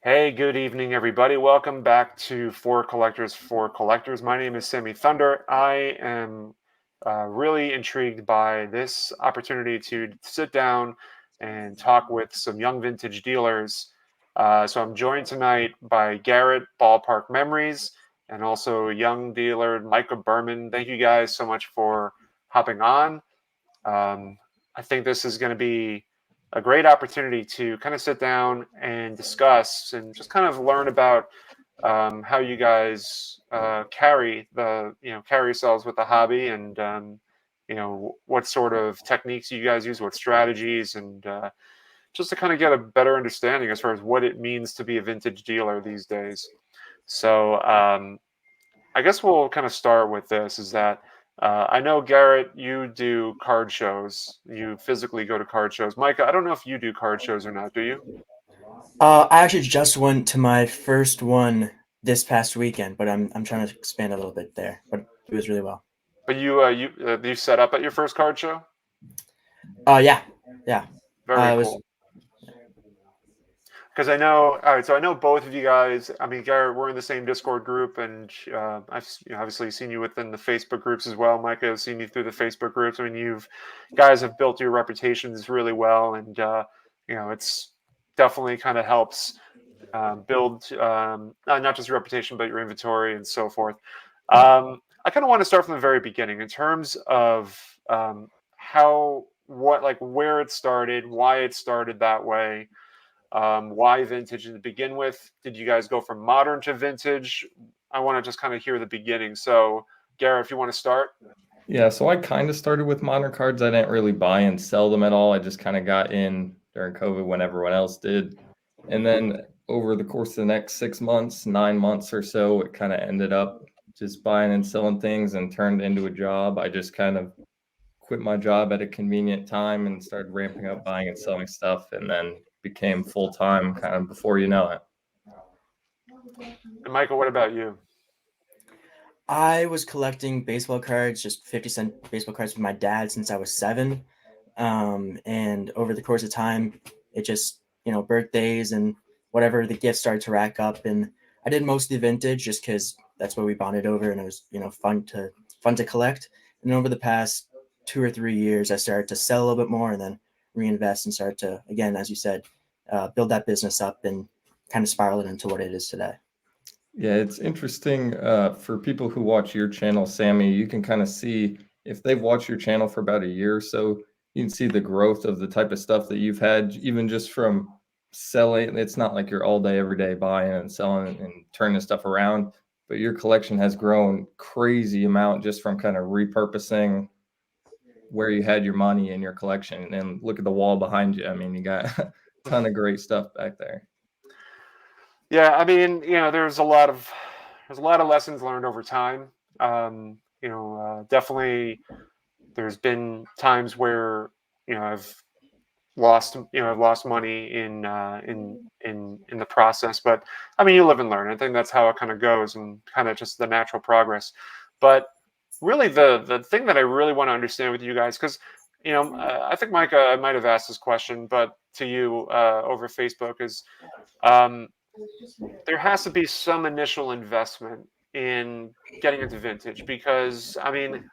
Hey, good evening, everybody. Welcome back to For Collectors for Collectors. My name is Sammy Thunder. I am really intrigued by this opportunity to sit down and talk with some young vintage dealers. So I'm joined tonight by Garrett, Ballpark Memories, and also young dealer Mica Berman. Thank you guys so much for hopping on. Um, I think this is going to be a great opportunity to kind of sit down and discuss and just kind of learn about how you guys carry yourselves with the hobby and what sort of techniques you guys use, what strategies, and just to kind of get a better understanding as far as what it means to be a vintage dealer these days. So I guess we'll kind of start with this is that I know, Garrett, you do card shows. You physically go to card shows. Micah, I don't know if you do card shows or not, do you? I actually just went to my first one this past weekend, but I'm trying to expand a little bit there. But it was really well. But you set up at your first card show? Yeah, yeah. Very It was cool. Because I know, all right, so I know both of you guys. I mean, Garrett, we're in the same Discord group, and I've obviously seen you within the Facebook groups as well. Micah has seen you through the Facebook groups. I mean, you guys have built your reputations really well, and it's definitely kind of helps build not just your reputation, but your inventory and so forth. I kind of want to start from the very beginning in terms of where it started, why it started that way, why vintage to begin with. Did you guys go from modern to vintage? I want to just kind of hear the beginning. So, Garrett, if you want to start. Yeah, so I kind of started with modern cards. I didn't really buy and sell them at all. I just kind of got in during COVID when everyone else did. And then over the course of the next 6 months, 9 months or so, it kind of ended up just buying and selling things and turned into a job. I just kind of quit my job at a convenient time and started ramping up buying and selling stuff and then became full time kind of before you know it. And Michael, what about you? I was collecting baseball cards, just 50-cent baseball cards with my dad since I was 7. And over the course of time, it just birthdays and whatever the gifts started to rack up, and I did mostly vintage just because that's what we bonded over, and it was fun to collect. And over the past 2 or 3 years, I started to sell a little bit more and then reinvest and start to, again, as you said, build that business up and kind of spiral it into what it is today. Yeah, it's interesting for people who watch your channel, Sammy. You can kind of see if they've watched your channel for about a year or so, you can see the growth of the type of stuff that you've had, even just from selling. It's not like you're all day, every day buying and selling and turning stuff around, but your collection has grown crazy amount just from kind of repurposing where you had your money in your collection. And look at the wall behind you. I mean, you got a ton of great stuff back there. Yeah, I mean, there's a lot of lessons learned over time. Definitely, there's been times where I've lost money in the process, but I mean, you live and learn. I think that's how it kind of goes, and kind of just the natural progress. But really, the thing that I really want to understand with you guys, because I think Micah, I might have asked this question, but to you over Facebook is. Um, there has to be some initial investment in getting into vintage because I mean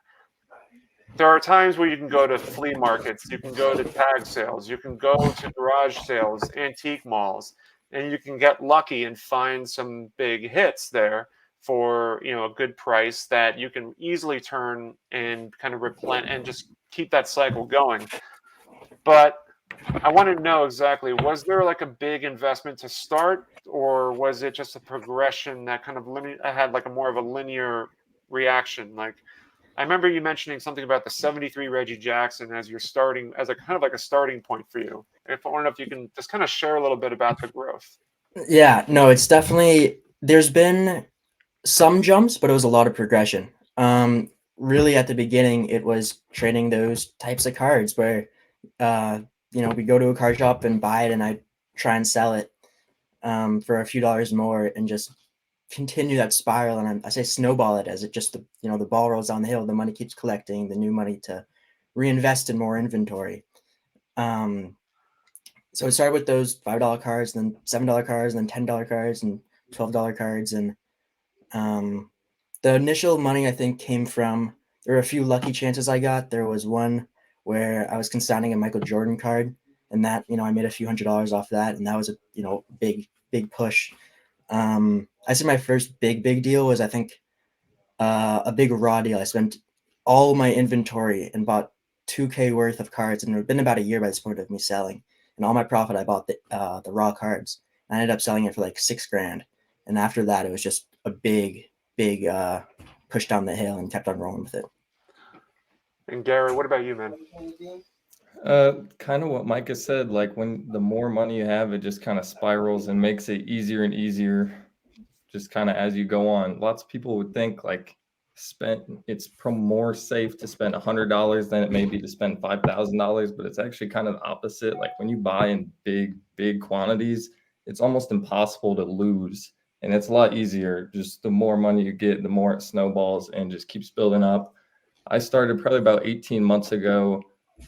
there are times where you can go to flea markets, you can go to tag sales, you can go to garage sales, antique malls, and you can get lucky and find some big hits there for a good price that you can easily turn and kind of replenish and just keep that cycle going. But I want to know exactly, was there like a big investment to start, or was it just a progression that kind of had like a more of a linear reaction? Like I remember you mentioning something about the 73 Reggie Jackson as your starting, as a kind of like a starting point for you. If I don't know if you can just kind of share a little bit about the growth. Yeah, no, it's definitely there's been some jumps, but it was a lot of progression. Really, at the beginning, it was trading those types of cards where, uh, we go to a card shop and buy it, and I try and sell it for a few dollars more, and just continue that spiral. And I say snowball it as it just the ball rolls down the hill. The money keeps collecting, the new money to reinvest in more inventory. Um, So it started with those $5 cards, then $7 cards, then $10 cards, and $12 cards. And the initial money I think came from, there were a few lucky chances I got. There was one where I was consigning a Michael Jordan card, and that, I made a few $100s off that, and that was a big push. I said my first big deal was, I think, a big raw deal. I spent all my inventory and bought 2K worth of cards, and it had been about a year by this point of me selling. And all my profit, I bought the raw cards. I ended up selling it for like $6,000, and after that, it was just a big push down the hill, and kept on rolling with it. And Garrett, what about you, man? Kind of what Micah said. Like when the more money you have, it just kind of spirals and makes it easier and easier. Just kind of as you go on. Lots of people would think like it's more safe to spend $100 than it may be to spend $5,000, but it's actually kind of the opposite. Like when you buy in big quantities, it's almost impossible to lose, and it's a lot easier. Just the more money you get, the more it snowballs and just keeps building up. I started probably about 18 months ago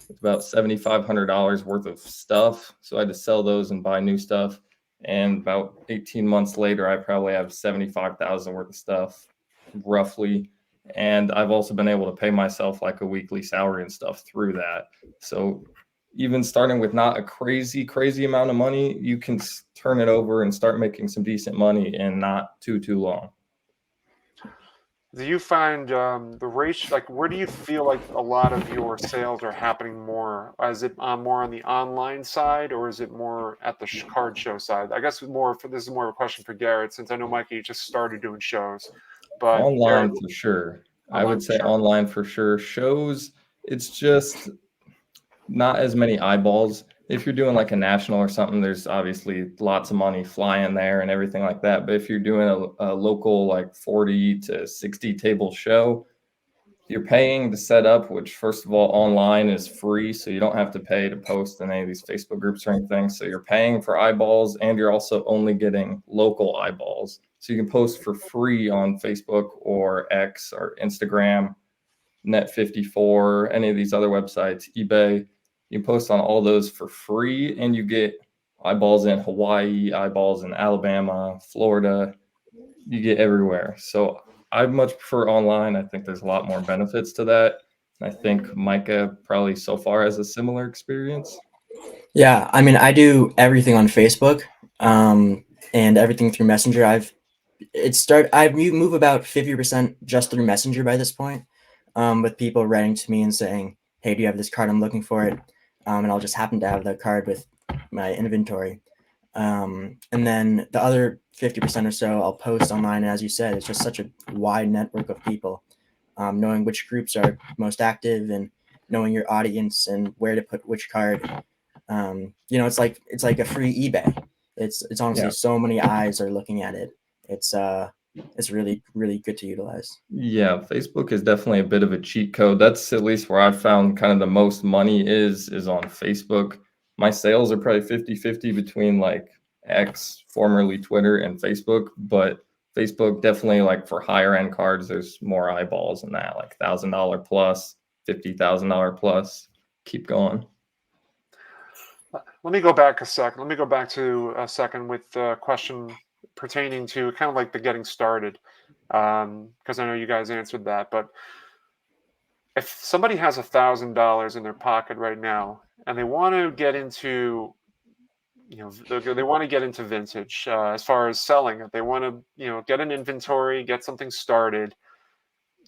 with about $7,500 worth of stuff, so I had to sell those and buy new stuff. And about 18 months later, I probably have 75,000 worth of stuff, roughly. And I've also been able to pay myself like a weekly salary and stuff through that. So even starting with not a crazy amount of money, you can turn it over and start making some decent money in not too long. Do you find the ratio, like where do you feel like a lot of your sales are happening more? Is it more on the online side, or is it more at the card show side? I guess this is more of a question for Garrett, since I know, Mikey, you just started doing shows. But Online Garrett, for sure. I online would for say sure. online for sure. Shows, it's just not as many eyeballs. If you're doing like a national or something, there's obviously lots of money flying there and everything like that. But if you're doing a local like 40 to 60 table show, you're paying to set up, which first of all, online is free. So you don't have to pay to post in any of these Facebook groups or anything. So you're paying for eyeballs, and you're also only getting local eyeballs. So you can post for free on Facebook or X or Instagram, Net54, any of these other websites, eBay. You post on all those for free, and you get eyeballs in Hawaii, eyeballs in Alabama, Florida. You get everywhere. So I much prefer online. I think there's a lot more benefits to that. I think Micah probably so far has a similar experience. Yeah, I mean, I do everything on Facebook, and everything through Messenger. I move about 50% just through Messenger by this point, with people writing to me and saying, "Hey, do you have this card? I'm looking for it," and I'll just happen to have the card with my inventory. And then the other 50% or so I'll post online. And as you said, it's just such a wide network of people, knowing which groups are most active and knowing your audience and where to put which card. It's like a free eBay. It's honestly, Yeah. so many eyes are looking at it. It's really good to utilize. Yeah, Facebook is definitely a bit of a cheat code. That's at least where I've found kind of the most money is on Facebook. My sales are probably 50-50 between like X, formerly Twitter, and Facebook, but Facebook definitely, like for higher end cards, there's more eyeballs in that, like $1,000 plus, $50,000 plus. Keep going. Let me go back a second. Let me go back to a second with the question pertaining to kind of like the getting started, because I know you guys answered that. But if somebody has $1,000 in their pocket right now and they want to get into, they want to get into vintage, as far as selling it, they want to, get an inventory, get something started.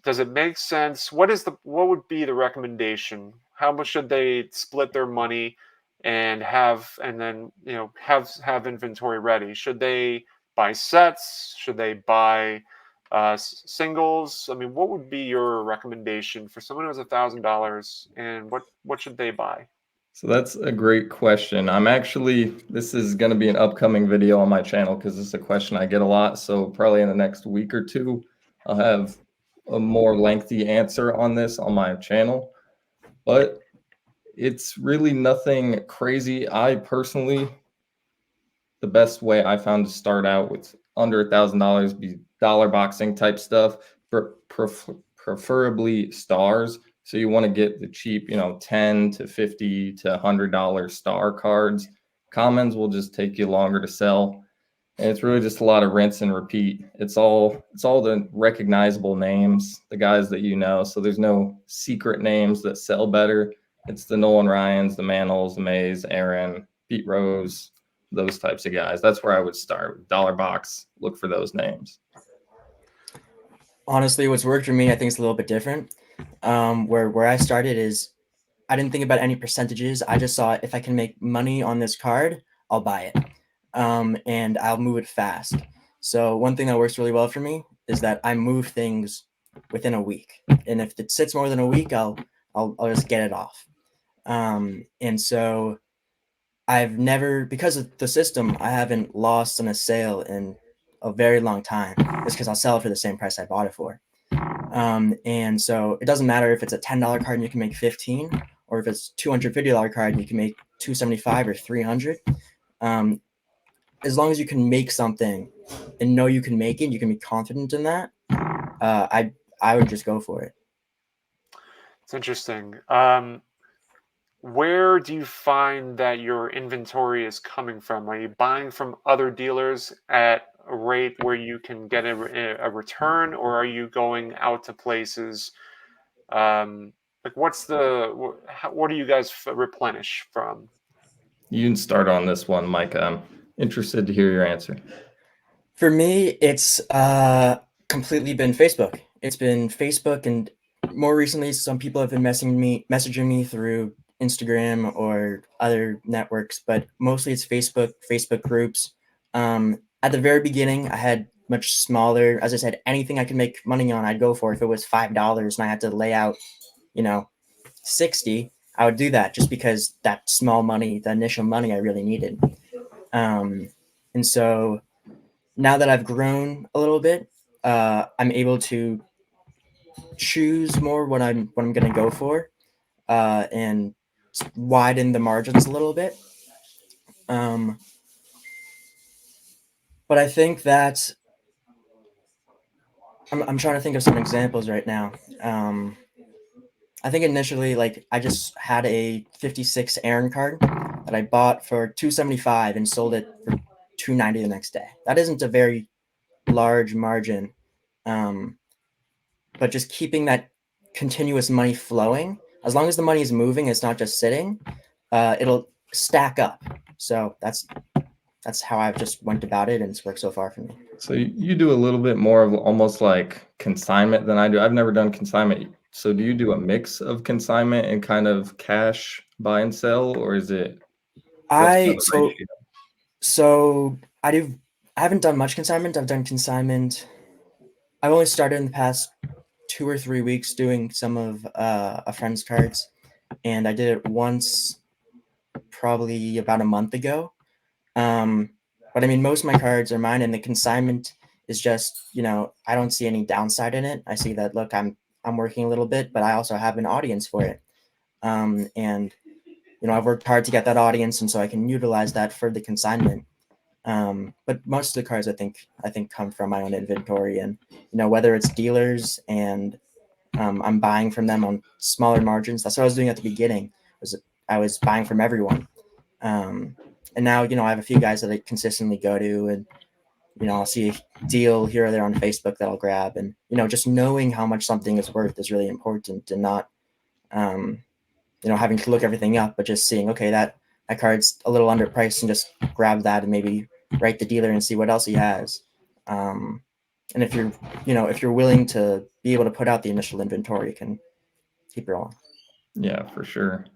Does it make sense? What would be the recommendation? How much should they split their money and then have inventory ready? Should they buy sets? Should they buy singles? I mean, what would be your recommendation for someone who has $1,000, and what should they buy? So that's a great question. This is going to be an upcoming video on my channel because this is a question I get a lot. So probably in the next week or two, I'll have a more lengthy answer on this on my channel. But it's really nothing crazy. The best way I found to start out with under $1,000 be dollar boxing type stuff, preferably stars. So you want to get the cheap, $10 to $50 to $100 star cards. Commons will just take you longer to sell. And it's really just a lot of rinse and repeat. It's all the recognizable names, the guys that you know. So there's no secret names that sell better. It's the Nolan Ryans, the Manholes, the Mays, Aaron, Pete Rose, those types of guys. That's where I would start. Dollar box, look for those names. Honestly, what's worked for me, I think, is a little bit different. Where I started is I didn't think about any percentages. I just saw if I can make money on this card, I'll buy it, and I'll move it fast. So one thing that works really well for me is that I move things within a week, and if it sits more than a week, I'll just get it off. And so I've never, because of the system, I haven't lost on a sale in a very long time. It's because I'll sell it for the same price I bought it for. And so it doesn't matter if it's a $10 card and you can make 15, or if it's $250 card and you can make 275 or 300. As long as you can make something and know you can make it, you can be confident in that. I would just go for it. It's interesting. Where do you find that your inventory is coming from? Are you buying from other dealers at a rate where you can get a return, or are you going out to places? Like, what do you guys replenish from? You can start on this one, Mike. I'm interested to hear your answer. For me, it's completely been Facebook. It's been Facebook, and more recently, some people have been messaging me through Instagram or other networks, but mostly it's Facebook groups. At the very beginning, I had much smaller, as I said, anything I could make money on, I'd go for. If it was $5 and I had to lay out, 60, I would do that just because that small money, the initial money I really needed. And so now that I've grown a little bit, I'm able to choose more what I'm going to go for, and widen the margins a little bit. But I think that I'm trying to think of some examples right now. I think initially, like, I just had a 56 Aaron card that I bought for 275 and sold it for 290 the next day. That isn't a very large margin, but just keeping that continuous money flowing, as long as the money is moving, it's not just sitting, it'll stack up. So that's how I've just went about it, and it's worked so far for me. So you do a little bit more of almost like consignment than I do. I've never done consignment. So do you do a mix of consignment and kind of cash buy and sell, or is it what's kind of the ratio? So I haven't done much consignment. I've done consignment. I've only started in the past 2 or 3 weeks doing some of a friend's cards, and I did it once, probably about a month ago. But I mean, most of my cards are mine, and the consignment is just, I don't see any downside in it. I see that, look, I'm working a little bit, but I also have an audience for it. And I've worked hard to get that audience, and so I can utilize that for the consignment. But most of the cards I think come from my own inventory, and whether it's dealers and I'm buying from them on smaller margins. That's what I was doing at the beginning. I was buying from everyone. And now, I have a few guys that I consistently go to, and, I'll see a deal here or there on Facebook that I'll grab. And, just knowing how much something is worth is really important, and not, having to look everything up, but just seeing, okay, that card's a little underpriced, and just grab that and maybe write the dealer and see what else he has. And if you're willing to be able to put out the initial inventory, you can keep rolling. Yeah, for sure.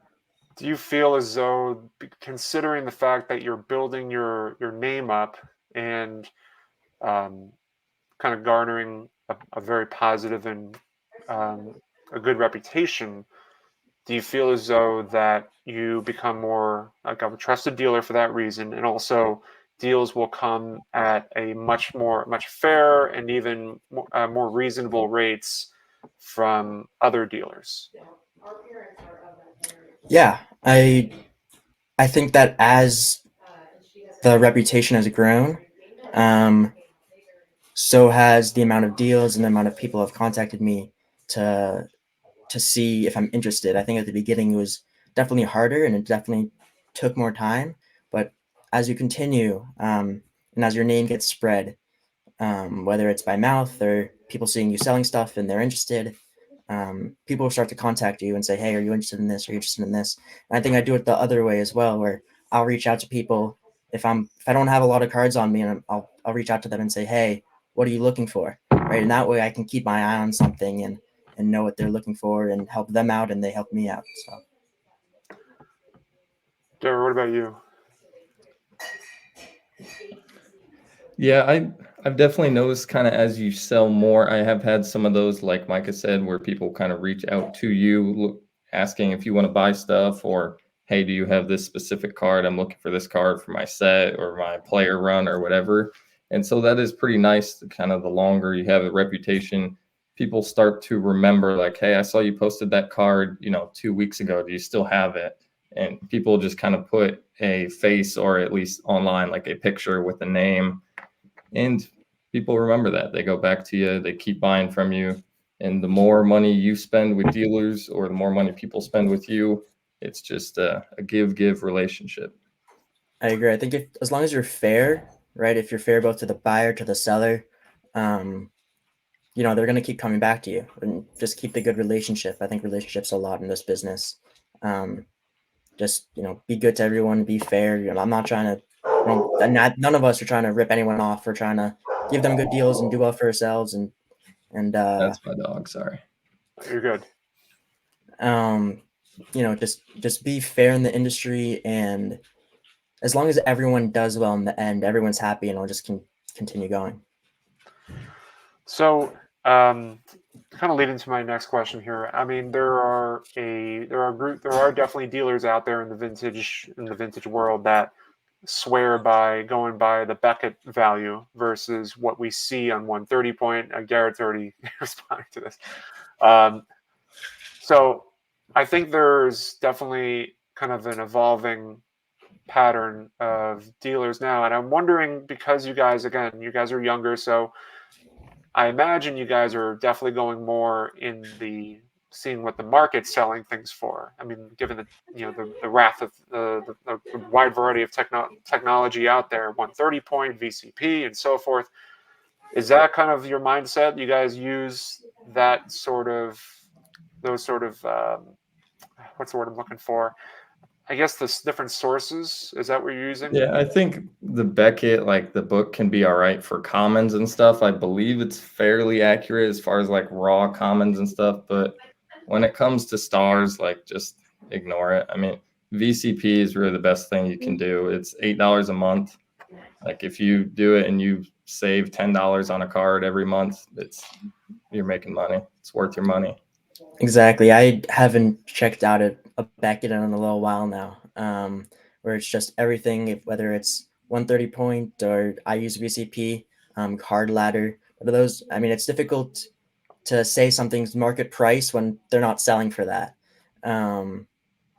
Do you feel as though, considering the fact that you're building your name up and kind of garnering a very positive and a good reputation, do you feel as though that you become more like a trusted dealer for that reason, and also deals will come at a much fairer and even more reasonable rates from other dealers? Yeah, I think that as the reputation has grown, so has the amount of deals and the amount of people have contacted me to see if I'm interested. I think at the beginning it was definitely harder, and it definitely took more time. But as you continue, and as your name gets spread, whether it's by mouth or people seeing you selling stuff and they're interested, people will start to contact you and say, "Hey, are you interested in this? Are you interested in this?" And I think I do it the other way as well, where I'll reach out to people if I don't have a lot of cards on me, and I'll reach out to them and say, "Hey, what are you looking for?" Right, and that way I can keep my eye on something and know what they're looking for and help them out, and they help me out. So. Garrett, what about you? Yeah, I've definitely noticed kind of as you sell more, I have had some of those, like Micah said, where people kind of reach out to you asking if you want to buy stuff, or hey, do you have this specific card? I'm looking for this card for my set or my player run or whatever. And so that is pretty nice. Kind of the longer you have a reputation, people start to remember like, hey, I saw you posted that card, 2 weeks ago. Do you still have it? And people just kind of put a face, or at least online, like a picture with a name, and people remember that. They go back to you, they keep buying from you. And the more money you spend with dealers, or the more money people spend with you, it's just a give relationship. I agree. I think as long as you're fair, right? If you're fair both to the buyer, to the seller, um, they're going to keep coming back to you and just keep the good relationship. I think relationships a lot in this business. Um, just, be good to everyone, be fair. I'm not trying to, none of us are trying to rip anyone off. We're trying to give them good deals and do well for ourselves. And That's my dog. Sorry. You're good. just be fair in the industry, and as long as everyone does well in the end, everyone's happy, and it'll just continue going. So, kind of leading to my next question here. I mean, there are definitely dealers out there in the vintage world that swear by going by the Beckett value versus what we see on 130 point. Garrett's already responding to this. So I think there's definitely kind of an evolving pattern of dealers now, and I'm wondering, because you guys are younger, so I imagine you guys are definitely going more in the seeing what the market's selling things for. I mean, given the wrath of the wide variety of technology out there, 130 point VCP and so forth. Is that kind of your mindset? You guys use that those sort of what's the word I'm looking for? I guess the different sources. Is that what you're using? Yeah, I think the Beckett, like the book, can be all right for commons and stuff. I believe it's fairly accurate as far as like raw commons and stuff. But when it comes to stars, like just ignore it. I mean, VCP is really the best thing you can do. It's $8 a month. Like if you do it and you save $10 on a card every month, you're making money. It's worth your money. Exactly. I haven't checked out a Beckett in a little while now, where it's just everything, whether it's 130 point or I use VCP, card ladder. What are those? I mean, it's difficult to say something's market price when they're not selling for that.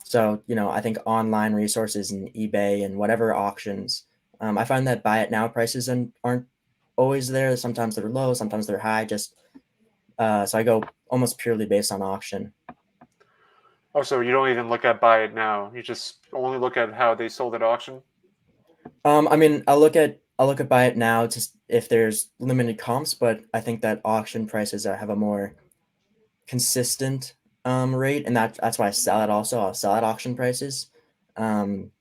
So, I think online resources and eBay and whatever auctions, I find that buy it now prices aren't always there. Sometimes they're low, sometimes they're high. So I go almost purely based on auction. Oh, so you don't even look at buy it now. You just only look at how they sold at auction? I mean, I'll look at buy it now just if there's limited comps, but I think that auction prices have a more consistent rate, and that's why I sell it. Also, I'll sell at auction prices. Um,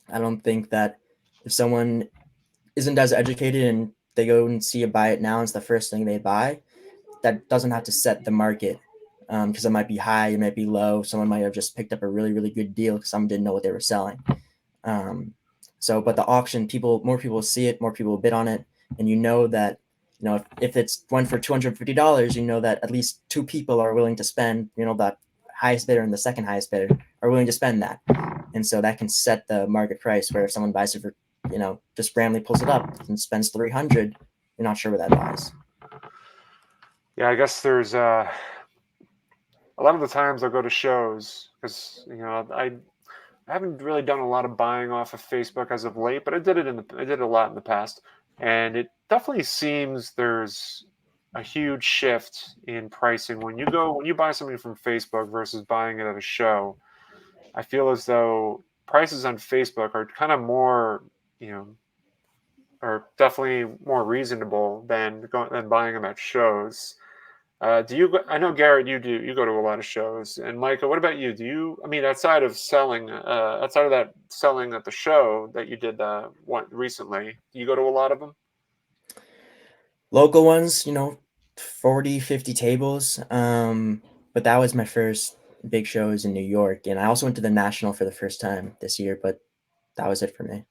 I don't think that if someone isn't as educated and they go and see a buy it now, it's the first thing they buy, that doesn't have to set the market, because it might be high, it might be low. Someone might have just picked up a really, really good deal because someone didn't know what they were selling. Um, but the auction, more people see it, more people bid on it, and that if it's one for $250, that at least two people are willing to spend, that highest bidder and the second highest bidder are willing to spend that, and so that can set the market price. Where if someone buys it for, just randomly pulls it up and spends 300, you're not sure where that buys. Yeah, I guess there's a lot of the times I'll go to shows because I haven't really done a lot of buying off of Facebook as of late, but I did a lot in the past, and it definitely seems there's a huge shift in pricing when you buy something from Facebook versus buying it at a show. I feel as though prices on Facebook are kind of more you know, are definitely more reasonable than buying them at shows. Do you? I know Garrett, you do. You go to a lot of shows, and Micah, what about you? Do you? I mean, outside of that selling at the show that you did one recently, do you go to a lot of them? Local ones, 40, 50 tables. But that was my first big shows in New York. And I also went to the National for the first time this year, but that was it for me.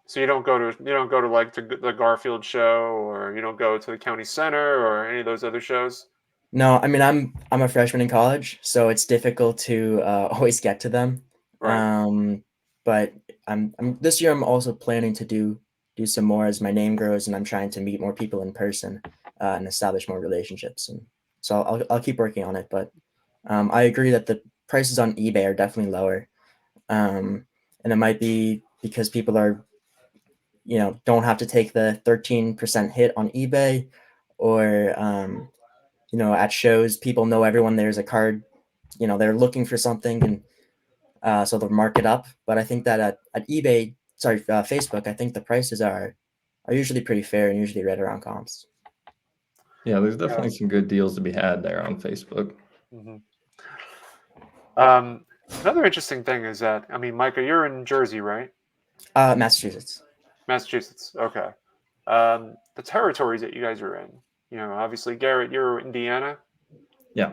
So you don't go to like to the Garfield show, or you don't go to the county center or any of those other shows. No, I mean I'm a freshman in college, so it's difficult to always get to them. Right. But I'm this year I'm also planning to do some more as my name grows, and I'm trying to meet more people in person and establish more relationships. And so I'll keep working on it. But I agree that the prices on eBay are definitely lower, and it might be because people are don't have to take the 13% hit on eBay, or at shows, people know everyone. There's a card, they're looking for something, and so they'll mark it up. But I think that at eBay, sorry, Facebook, I think the prices are usually pretty fair and usually right around comps. Yeah, there's definitely Yes. some good deals to be had there on Facebook. Hmm. Um, Another interesting thing is that, I mean, Micah, you're in Jersey, right? Massachusetts. Massachusetts. Okay. The territories that you guys are in, obviously, Garrett, you're Indiana, Yeah.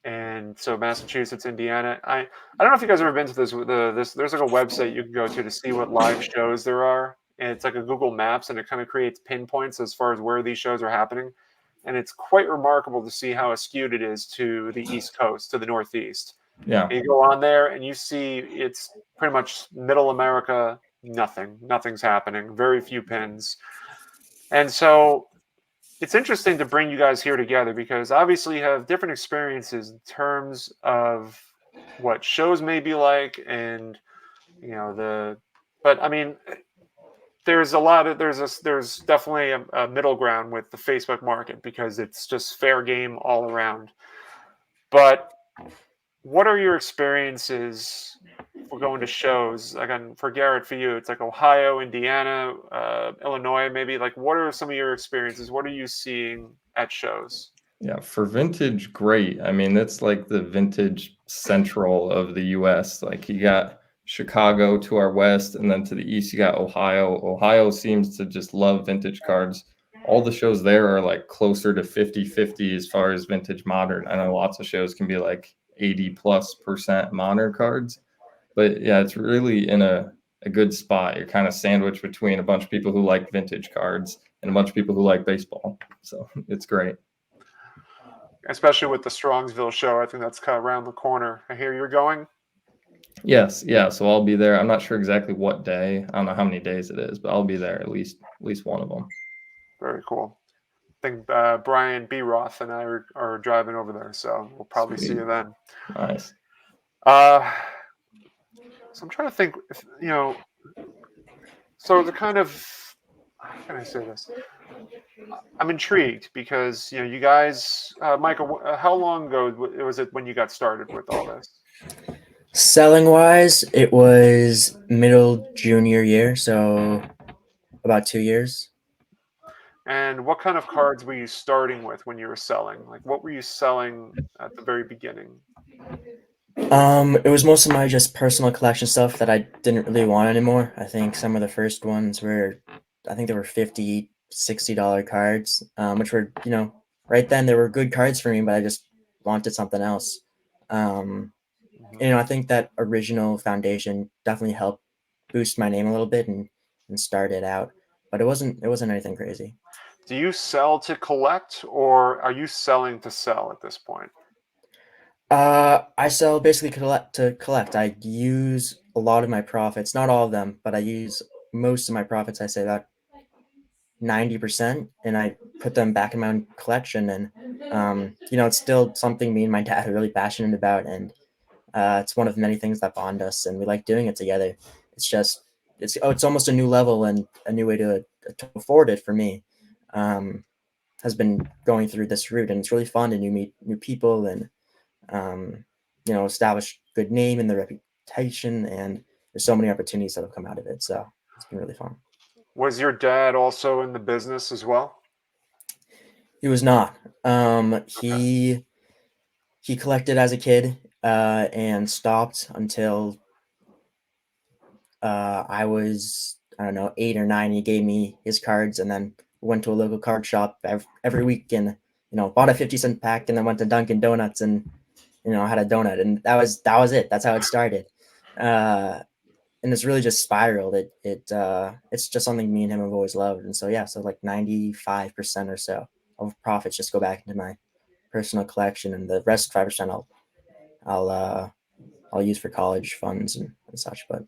and so Massachusetts, Indiana. I don't know if you guys have ever been to this. There's like a website you can go to see what live shows there are, and it's like a Google Maps, and it kind of creates pinpoints as far as where these shows are happening, and it's quite remarkable to see how skewed it is to the East Coast, to the Northeast. Yeah. And you go on there and you see it's pretty much middle America, nothing's happening, very few pins. And so it's interesting to bring you guys here together because obviously you have different experiences in terms of what shows may be like, and but I mean, there's definitely a middle ground with the Facebook market because it's just fair game all around. But what are your experiences for going to shows? Again, for Garrett, for you, it's like Ohio, Indiana, Illinois, maybe. Like, what are some of your experiences? What are you seeing at shows? Yeah, for vintage, great. I mean, that's like the vintage central of the US. Like you got Chicago to our west, and then to the east, you got Ohio. Ohio seems to just love vintage cards. All the shows there are like closer to 50-50 as far as vintage modern. I know lots of shows can be like 80+% modern cards, but yeah, it's really in a good spot. You're kind of sandwiched between a bunch of people who like vintage cards and a bunch of people who like baseball. So it's great. Especially with the Strongsville show, I think that's kind of around the corner. I hear you're going. Yes, yeah. So I'll be there. I'm not sure exactly what day. I don't know how many days it is, but I'll be there at least one of them. Very cool. I think Brian B. Roth and I are driving over there, so we'll probably see Sweet. you then. Nice. Uh, so I'm trying to think, so the kind of, how can I say this? I'm intrigued because you guys, Michael, how long ago was it when you got started with all this? Selling wise, it was middle junior year, so about 2 years. And what kind of cards were you starting with when you were selling? Like, what were you selling at the very beginning? It was most of my just personal collection stuff that I didn't really want anymore. I think some of the first ones were, I think they were 50, $60 cards, which were, right then they were good cards for me, but I just wanted something else. Um, Mhm. I think that original foundation definitely helped boost my name a little bit and start it out, but it wasn't anything crazy. Do you sell to collect, or are you selling to sell at this point? I sell basically collect. I use a lot of my profits, not all of them, but I use most of my profits. I say that 90%, and I put them back in my own collection. And it's still something me and my dad are really passionate about, and it's one of many things that bond us, and we like doing it together. It's just it's almost a new level and a new way to afford it for me. Um, has been going through this route, and it's really fun to meet new people and um, establish good name and the reputation. And there's so many opportunities that have come out of it. So it's been really fun. Was your dad also in the business as well? He was not. Okay. He collected as a kid and stopped until I was, I don't know, 8 or 9. He gave me his cards, and then went to a local card shop every week, and bought a 50-cent pack, and then went to Dunkin' Donuts and had a donut, and that was it. That's how it started. Uh, and it's really just spiraled. It's just something me and him have always loved, and so yeah, so like 95% or so of profits just go back into my personal collection, and the rest 5% I'll uh I'll use for college funds and such. But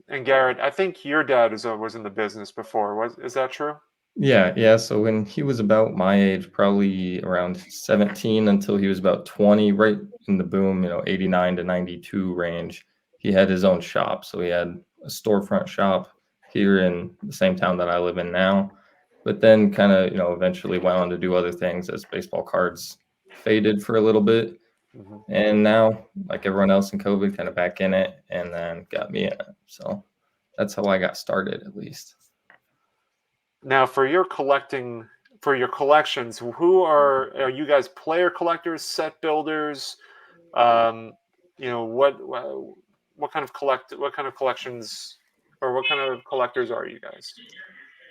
And Garrett, I think your dad was in the business before. Is that true? Yeah, yeah. So when he was about my age, probably around 17 until he was about 20, right in the boom, 89 to 92 range, he had his own shop. So he had a storefront shop here in the same town that I live in now. But then kind of, eventually went on to do other things as baseball cards faded for a little bit. Hmm. And now, like everyone else in COVID, kind of back in it and then got me in it. So that's how I got started, at least. Now, for your collections, who are you guys player collectors, set builders? Um, what kind of collections or what kind of collectors are you guys?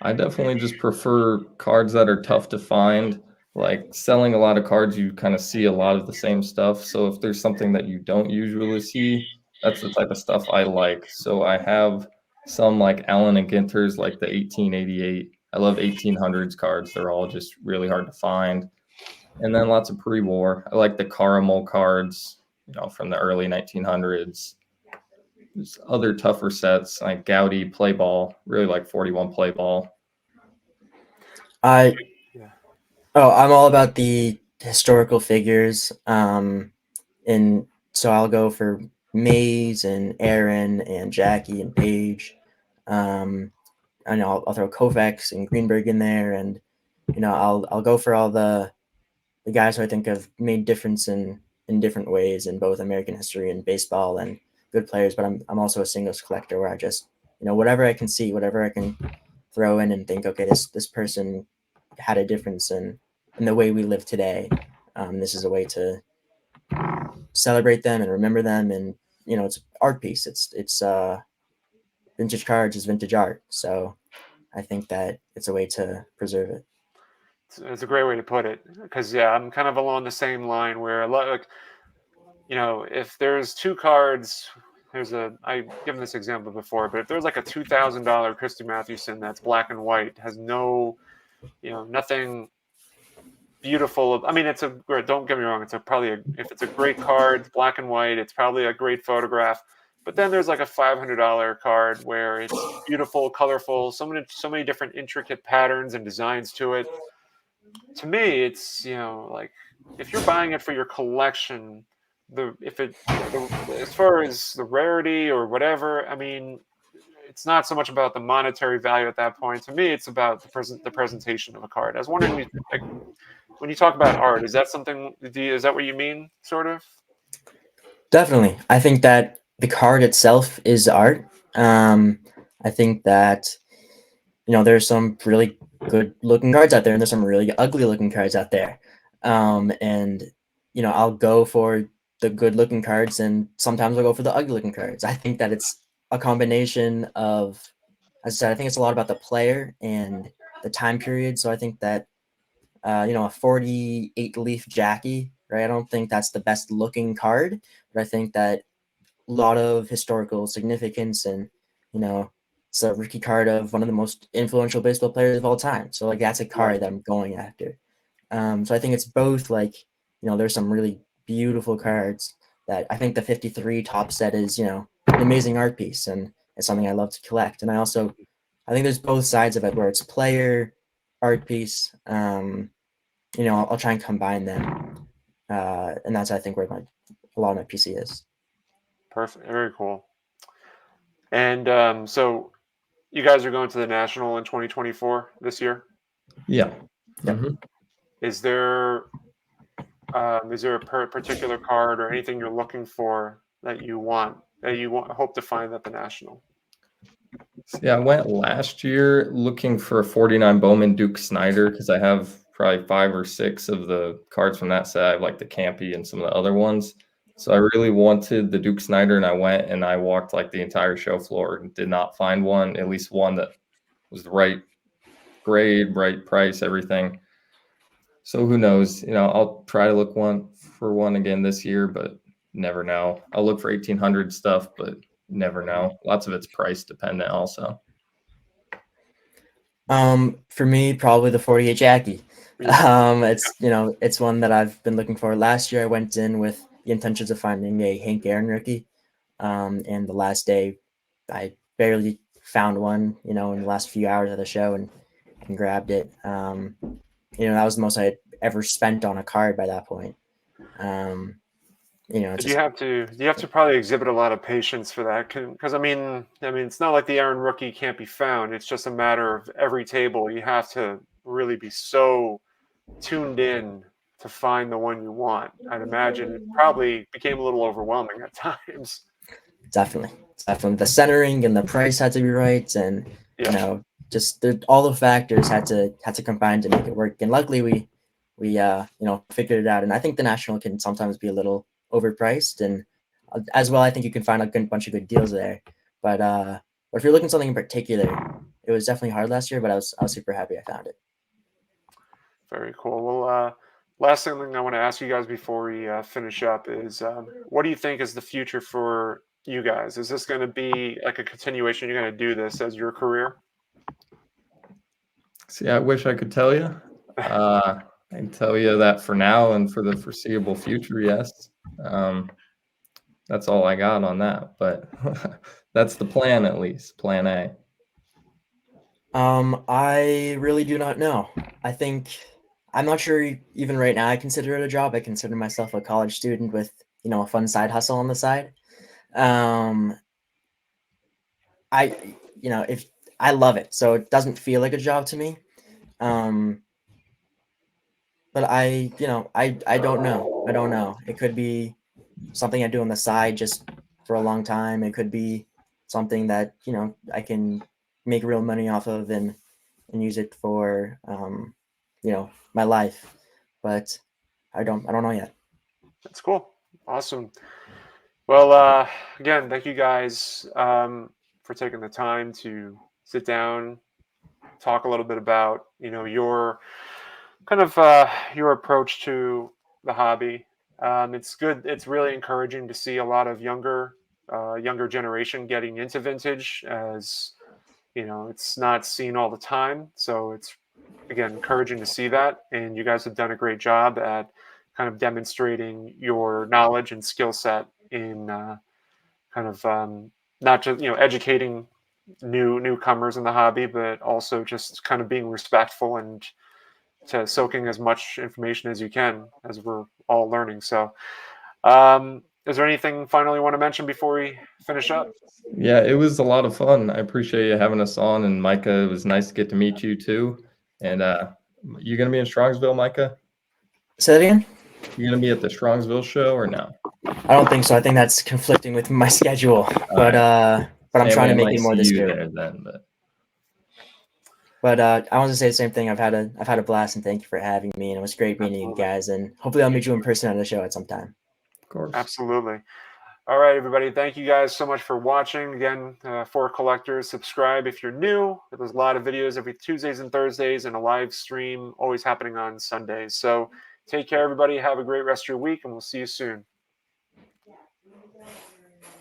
I definitely just prefer cards that are tough to find. Like selling a lot of cards, you kind of see a lot of the same stuff. So if there's something that you don't usually see, that's the type of stuff I like. So I have some like Allen and Ginter's, like the 1888. I love 1800s cards. They're all just really hard to find. And then lots of pre-war. I like the caramel cards, from the early 1900s. There's other tougher sets like Gaudy play ball, really like 41 play ball. I Yeah. oh, I'm all about the historical figures. And so I'll go for Mays and Aaron and Jackie and Paige. Um, and I'll throw Kovacs and Greenberg in there, and I'll go for all the guys who I think have made difference in different ways in both American history and baseball, and good players. But I'm also a singles collector where I just whatever I can see, whatever I can throw in and think, okay, this person had a difference in the way we live today. This is a way to celebrate them and remember them, and it's an art piece. It's vintage cards is vintage art, so I think that it's a way to preserve it. It's a great way to put it because yeah, I'm kind of along the same line where a lot like if there's two cards, I've given this example before, but if there's like a $2,000 Christy Mathewson that's black and white, has no, nothing beautiful. I mean, don't get me wrong, if it's a great card, it's black and white, it's probably a great photograph. But then there's like a $500 card where it's beautiful, colorful, so many different intricate patterns and designs to it. To me, it's like if you're buying it for your collection, the if it the, as far as the rarity or whatever, I mean, it's not so much about the monetary value at that point. To me, it's about the presentation of a card. I was wondering, like, when you talk about art, is that something? Is that what you mean, sort of? Definitely, I think that the card itself is art. I think that there's some really good looking cards out there, and there's some really ugly looking cards out there. And I'll go for the good looking cards, and sometimes I'll go for the ugly looking cards. I think that it's a combination of, as I said, I think it's a lot about the player and the time period. So I think that a 48 leaf Jackie, right? I don't think that's the best looking card, but I think that a lot of historical significance, and you know it's a rookie card of one of the most influential baseball players of all time, so like that's a Right. card that I'm going after. So I think it's both, like there's some really beautiful cards that I think the 53 top set is an amazing art piece, and it's something I love to collect. And I think there's both sides of it where it's player, art piece. I'll try and combine them, and that's I think where a lot of my PC is. Perfect. Very cool. And so you guys are going to the national in 2024 this year. Yeah. Yep. Mhm. Is there a particular card or anything you're looking for that you want hope to find at the national? Yeah, I went last year looking for a 49 Bowman Duke Snyder because I have probably 5 or 6 of the cards from that set. I have like the Campy and some of the other ones. So I really wanted the Duke Snyder, and I went and I walked like the entire show floor and did not find one, at least one that was the right grade, right price, everything. So who knows? I'll try to look for one again this year, but never know. I'll look for 1800 stuff, but never know. Lots of it's price dependent also. For me, probably the 48 Jackie. Yeah. It's one that I've been looking for. Last year, I went in with the intentions of finding a Hank Aaron rookie. And the last day, I barely found one, in the last few hours of the show and grabbed it. That was the most I had ever spent on a card by that point. It's Did you just have to? You have to probably exhibit a lot of patience for that, because I mean, it's not like the Aaron rookie can't be found. It's just a matter of every table you have to really be so tuned in to find the one you want. I'd imagine it probably became a little overwhelming at times. definitely the centering and the price had to be right, and Yeah, just all the factors had to combine to make it work. And luckily, we figured it out. And I think the national can sometimes be a little overpriced, and as well, I think you can find a good bunch of good deals there. But if you're looking for something in particular, it was definitely hard last year. But I was super happy I found it. very cool. Well, last thing I want to ask you guys before we finish up is, what do you think is the future for you guys? Is this going to be like a continuation? You're going to do this as your career? See, I wish I could tell you. I can tell you that for now and for the foreseeable future, yes. That's all I got on that, but that's the plan, at least, plan A. I really do not know. I think I'm not sure even right now I consider it a job. I consider myself a college student with, a fun side hustle on the side. Um, if I love it, so it doesn't feel like a job to me. Um, but I don't know. I don't know. It could be something I do on the side just for a long time. It could be something that, I can make real money off of and use it for my life. But I don't know yet. That's cool. Awesome. Well, again, thank you guys, for taking the time to sit down, talk a little bit about, your kind of your approach to the hobby. It's good. It's really encouraging to see a lot of younger generation getting into vintage, as it's not seen all the time. So it's, again, encouraging to see that. And you guys have done a great job at kind of demonstrating your knowledge and skill set in, kind of, not just educating newcomers in the hobby, but also just kind of being respectful and to soaking as much information as you can, as we're all learning. So, is there anything final you want to mention before we finish up? Yeah, it was a lot of fun. I appreciate you having us on, and Micah, it was nice to get to meet you too. And you gonna be in Strongsville, Micah? Say that again? You gonna be at the Strongsville show or no? I don't think so. I think that's conflicting with my schedule. All But right. I'm trying Sammy, I to make might it more see this you year. there then, but But I want to say the same thing. I've had a blast, and thank you for having me. And it was great meeting you Absolutely. guys. And hopefully I'll meet you in person on the show at some time. of course. Absolutely. All right, everybody. Thank you guys so much for watching. Again, for collectors, subscribe if you're new. There's a lot of videos every Tuesdays and Thursdays, and a live stream always happening on Sundays. So take care, everybody. Have a great rest of your week, and we'll see you soon.